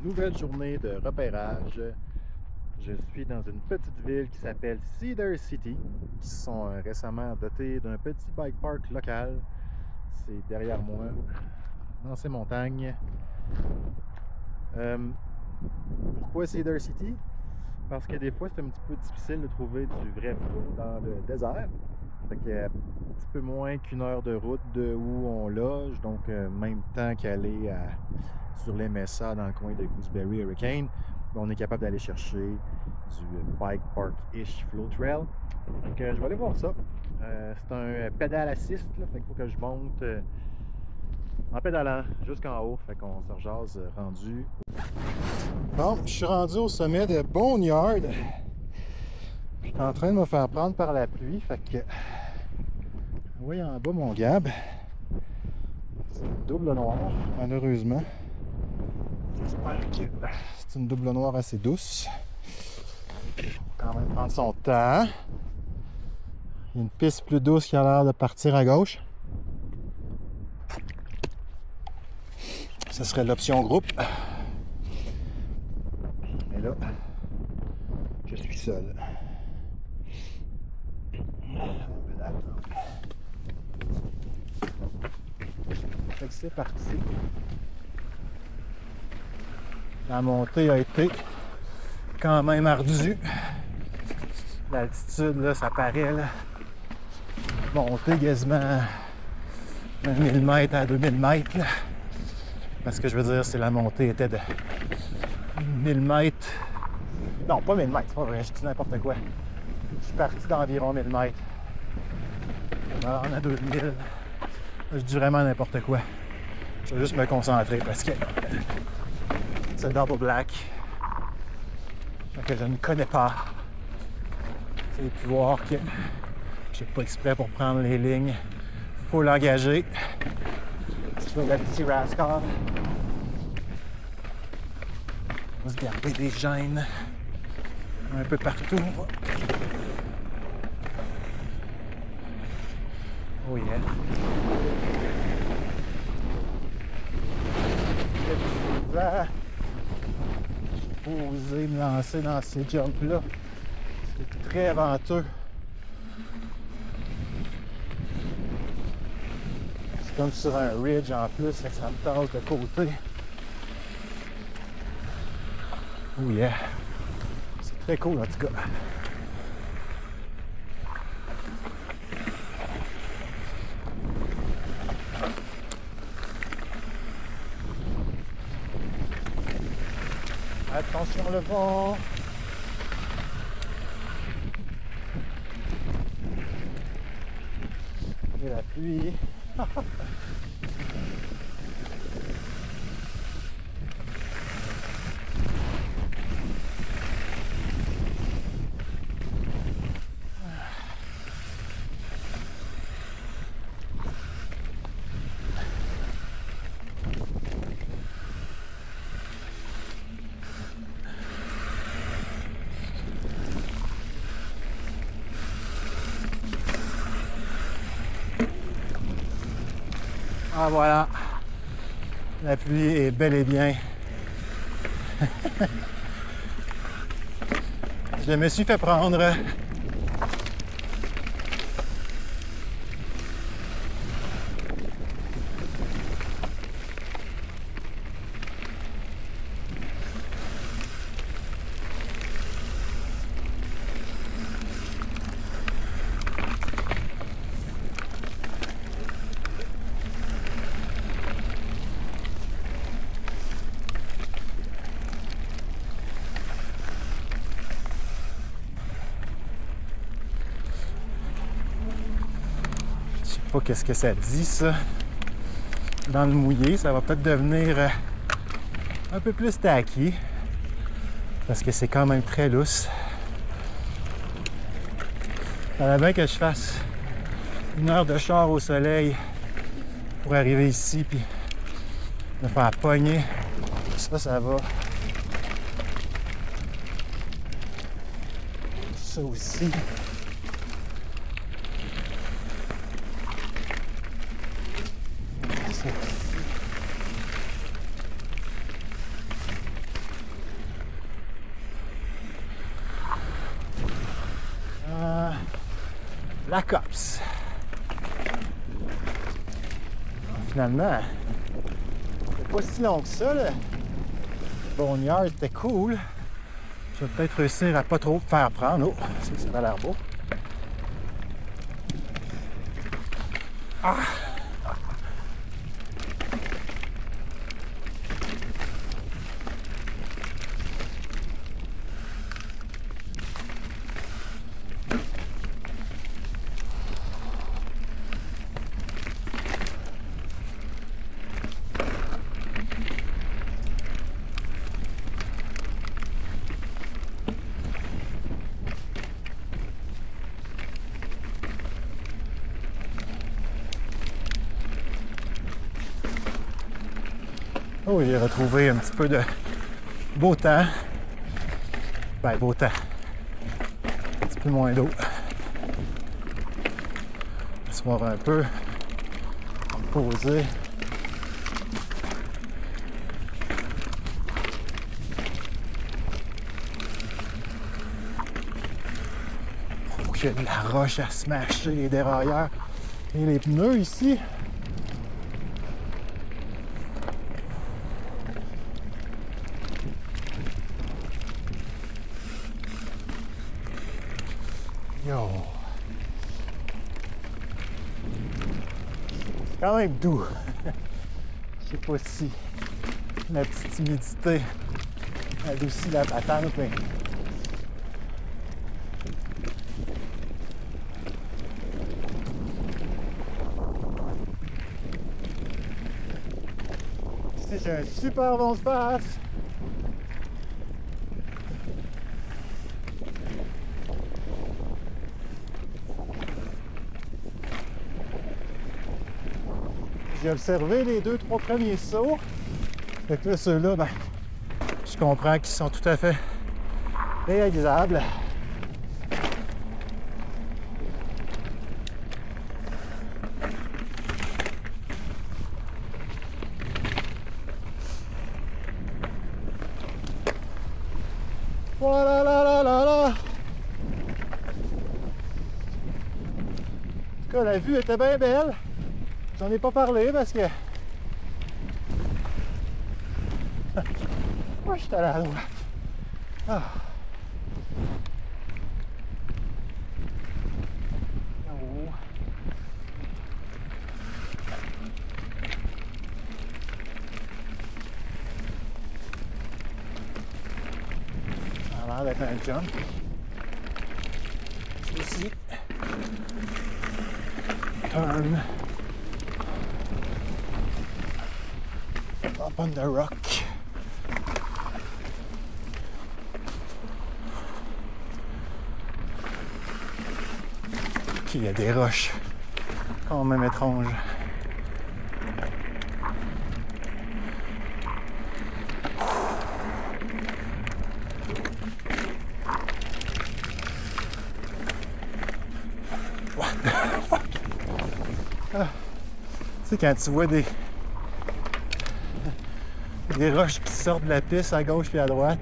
Nouvelle journée de repérage. Je suis dans une petite ville qui s'appelle Cedar City, qui sont récemment dotés d'un petit bike park local. C'est derrière moi, dans ces montagnes. Pourquoi Cedar City? Parce que des fois, c'est un petit peu difficile de trouver du vrai flow dans le désert. Fait que, un petit peu moins qu'une heure de route de où on loge, donc même temps qu'aller sur les Mesa dans le coin de Gooseberry Hurricane, on est capable d'aller chercher du bike park-ish flow trail. Donc je vais aller voir ça. C'est un pédale assist, là, fait qu'il faut que je monte en pédalant jusqu'en haut. Fait qu'on se rejase rendu. Bon, je suis rendu au sommet de Boneyard. Je suis en train de me faire prendre par la pluie, fait que oui, en bas mon Gab. C'est double noir, malheureusement. J'espère que c'est une double noire assez douce. Il faut quand même prendre son temps. Il y a une piste plus douce qui a l'air de partir à gauche. Ce serait l'option groupe. Mais là, je suis seul. Fait que c'est parti. La montée a été quand même ardue. L'altitude, là, ça paraît, là. Monter quasiment 1000 mètres à 2000 mètres, là. Parce que je veux dire, c'est la montée était de 1000 mètres. Non, pas 1000 mètres, c'est pas vrai, je dis n'importe quoi. Je suis parti d'environ 1000 mètres. On a 2000. Je dis vraiment n'importe quoi. Je vais juste me concentrer parce que c'est double black que je ne connais pas. Et puis voir que je suis pas exprès pour prendre les lignes. Faut l'engager. Je vais le petit rascal. On va se garder des gènes un peu partout. Oh yeah. Je vais oser me lancer dans ces jumps-là. C'est très venteux. C'est comme sur un ridge en plus, ça me tasse de côté. Oh yeah. C'est très cool en tout cas. Attention le vent. Et la pluie. Ah voilà, la pluie est bel et bien. Je me suis fait prendre. Pas qu'est-ce que ça dit ça dans le mouillé, ça va peut-être devenir un peu plus tacky parce que c'est quand même très lousse. Il fallait bien que je fasse une heure de char au soleil pour arriver ici puis me faire pogner. Ça va. Ça aussi. la COPS. Finalement, c'est pas si long que ça, le Boneyard, c'était cool. Je vais peut-être réussir à pas trop me faire prendre. Oh, ça a l'air beau. Ah! Oh, j'ai retrouvé un petit peu de beau temps. Ben, beau temps. Un petit peu moins d'eau. S'asseoir un peu. Me poser. Oh, il y a de la roche à smasher les dérailleurs et les pneus ici. Yo! C'est quand même doux. Je sais pas si la petite humidité adoucit la patente, mais ici j'ai un super bon espace. J'ai observé les 2-3 premiers sauts. Fait que là, ceux-là, ben, je comprends qu'ils sont tout à fait réalisables. Voilà, là, là, là, là. En tout cas, la vue était bien belle. J'en ai pas parlé parce que moi, j'étais à la droite. Ah. Oh. Ça a l'air d'être un jump. Ici. Turn. Up on the rock. Il y a des roches quand même étranges. What the fuck? Ah. Tu sais, quand tu vois des roches qui sortent de la piste à gauche et à droite.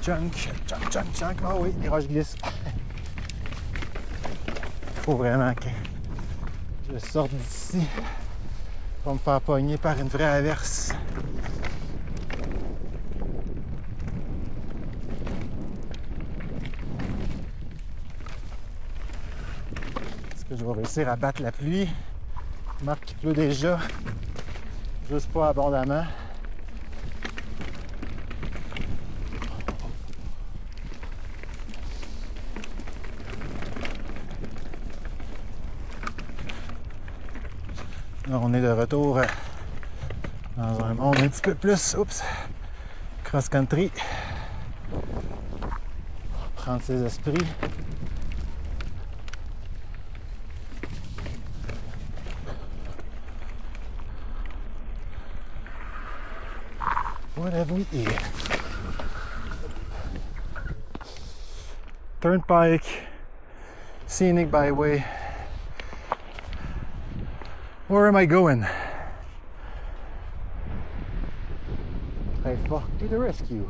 Chunk. Ah oui, les roches glissent. Il faut vraiment que je sorte d'ici pour me faire pogner par une vraie averse. Est-ce que je vais réussir à battre la pluie? Remarque qu'il pleut déjà, juste pas abondamment. Là, on est de retour dans un monde un petit peu plus, cross-country. Prendre ses esprits. heavily here. Turnpike, scenic byway. Where am I going? Hey, fuck to the rescue.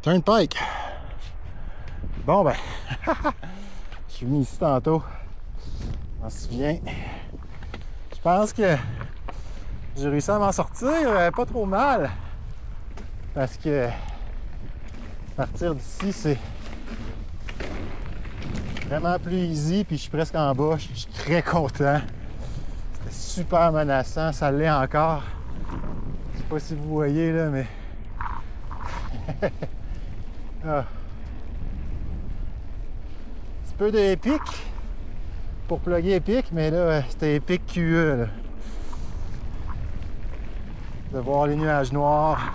Turnpike. Bon ben, je suis venu ici tantôt. Je m'en souviens. Je pense que j'ai réussi à m'en sortir pas trop mal. Parce que partir d'ici, c'est vraiment plus easy. Puis je suis presque en bas. Je suis très content. C'était super menaçant. Ça l'est encore. Je sais pas si vous voyez là, mais... Ah. Un petit peu d'épic pour plugger épic, mais là c'était épic QE là. De voir les nuages noirs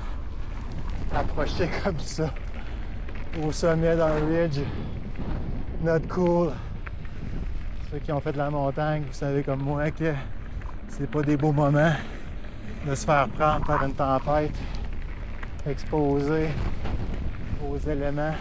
approcher comme ça au sommet d'un ridge, not cool. Ceux qui ont fait de la montagne, vous savez comme moi que c'est pas des beaux moments de se faire prendre par une tempête, exposé aux éléments.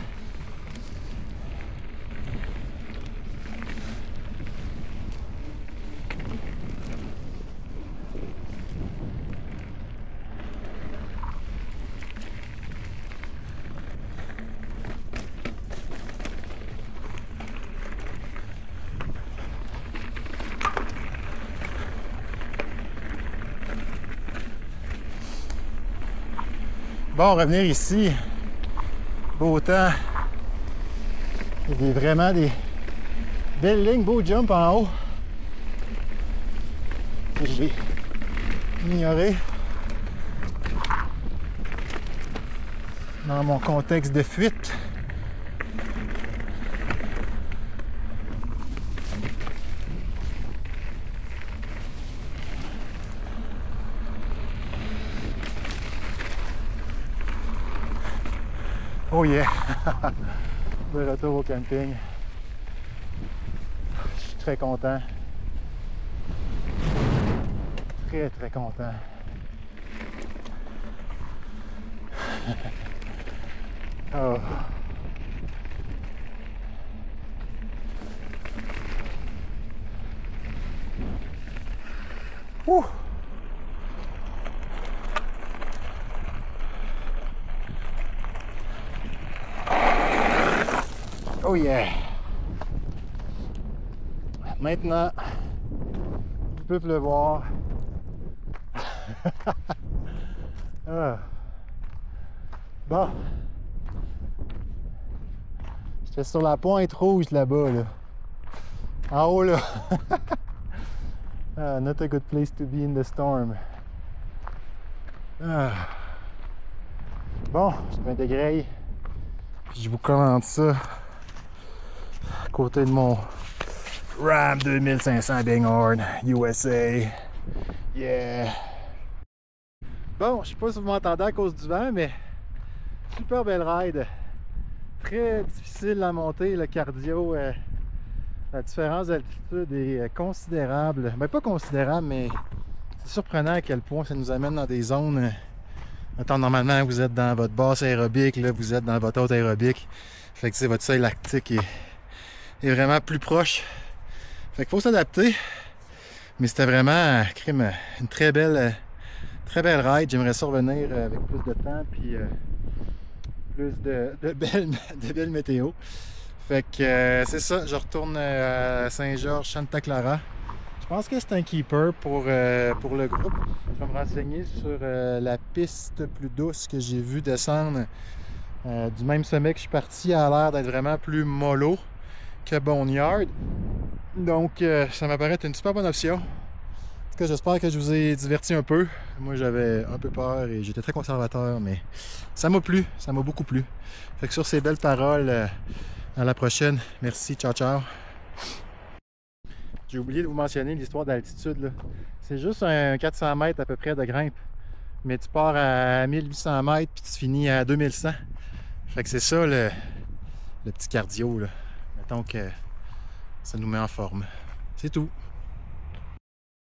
Bon, revenir ici, beau temps, il y a vraiment des belles lignes, beau jump en haut. Je vais ignorer dans mon contexte de fuite. Oh yeah! De retour au camping. Je suis très content. Très très content. Oh. Ouh. Oh yeah! Maintenant, il peut pleuvoir. Ah. Bon. J'étais sur la pointe rouge là-bas, là. En haut, là. Not a good place to be in the storm. Ah. Bon, je m'intègre. Puis je vous commente ça à côté de mon Ram 2500 Bighorn USA. Yeah! Bon, je sais pas si vous m'entendez à cause du vent, mais super belle ride. Très difficile à monter, le cardio. La différence d'altitude est considérable. Ben pas considérable, mais c'est surprenant à quel point ça nous amène dans des zones. Attends, normalement, vous êtes dans votre basse aérobique, là, vous êtes dans votre haute aérobique. Fait que votre seuil lactique est vraiment plus proche. Fait qu'il faut s'adapter. Mais c'était vraiment une très belle ride. J'aimerais ça revenir avec plus de temps puis plus de belles météo. Fait que c'est ça, je retourne à Saint-Georges, Santa Clara. Je pense que c'est un keeper pour le groupe. Je vais me renseigner sur la piste plus douce que j'ai vu descendre du même sommet que je suis parti. Elle a l'air d'être vraiment plus mollo que Boneyard. Donc ça m'apparaît être une super bonne option. En tout cas, j'espère que je vous ai diverti un peu. Moi, j'avais un peu peur et j'étais très conservateur, mais ça m'a plu, ça m'a beaucoup plu. Fait que sur ces belles paroles, à la prochaine. Merci, ciao, ciao. J'ai oublié de vous mentionner l'histoire d'altitude. C'est juste un 400 mètres à peu près de grimpe. Mais tu pars à 1800 mètres puis tu finis à 2100. Fait que c'est ça le petit cardio, là. Mettons que Ça nous met en forme. C'est tout.